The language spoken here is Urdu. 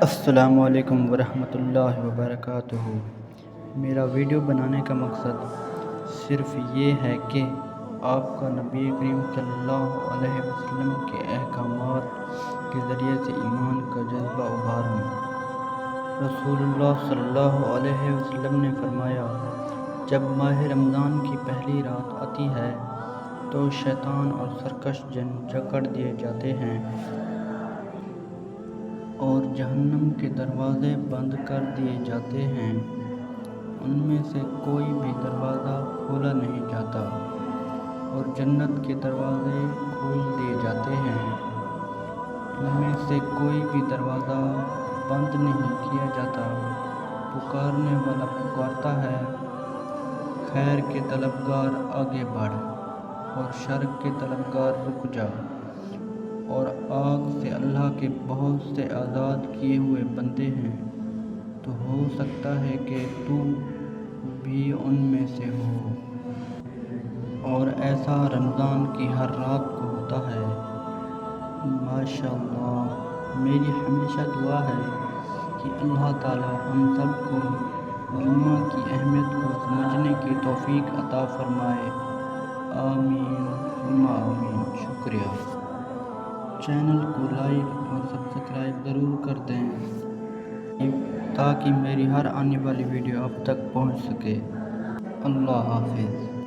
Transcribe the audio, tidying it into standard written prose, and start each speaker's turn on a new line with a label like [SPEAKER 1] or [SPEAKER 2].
[SPEAKER 1] السلام علیکم ورحمۃ اللہ وبرکاتہ۔ میرا ویڈیو بنانے کا مقصد صرف یہ ہے کہ آپ کا نبی کریم صلی اللہ علیہ وسلم کے احکامات کے ذریعے سے ایمان کا جذبہ ابھاروں۔ رسول اللہ صلی اللہ علیہ وسلم نے فرمایا، جب ماہ رمضان کی پہلی رات آتی ہے تو شیطان اور سرکش جن جکڑ دیے جاتے ہیں اور جہنم کے دروازے بند کر دیے جاتے ہیں۔ ان میں سے کوئی بھی دروازہ کھولا نہیں جاتا اور جنت کے دروازے کھول دیے جاتے ہیں۔ ان میں سے کوئی بھی دروازہ بند نہیں کیا جاتا۔ پکارنے والا پکارتا ہے، خیر کے طلبگار آگے بڑھ اور شر کے طلبگار رک جا۔ اور آگ سے اللہ کے بہت سے آزاد کیے ہوئے بندے ہیں، تو ہو سکتا ہے کہ تو بھی ان میں سے ہو۔ اور ایسا رمضان کی ہر رات کو ہوتا ہے۔ ماشاءاللہ، میری ہمیشہ دعا ہے کہ اللہ تعالی ہم سب کو جمعہ کی اہمیت کو سمجھنے کی توفیق عطا فرمائے۔ آمین ثم آمین۔ شکریہ۔ چینل کو لائک اور سبسکرائب ضرور کر دیں تاکہ میری ہر آنے والی ویڈیو آپ تک پہنچ سکے۔ اللہ حافظ۔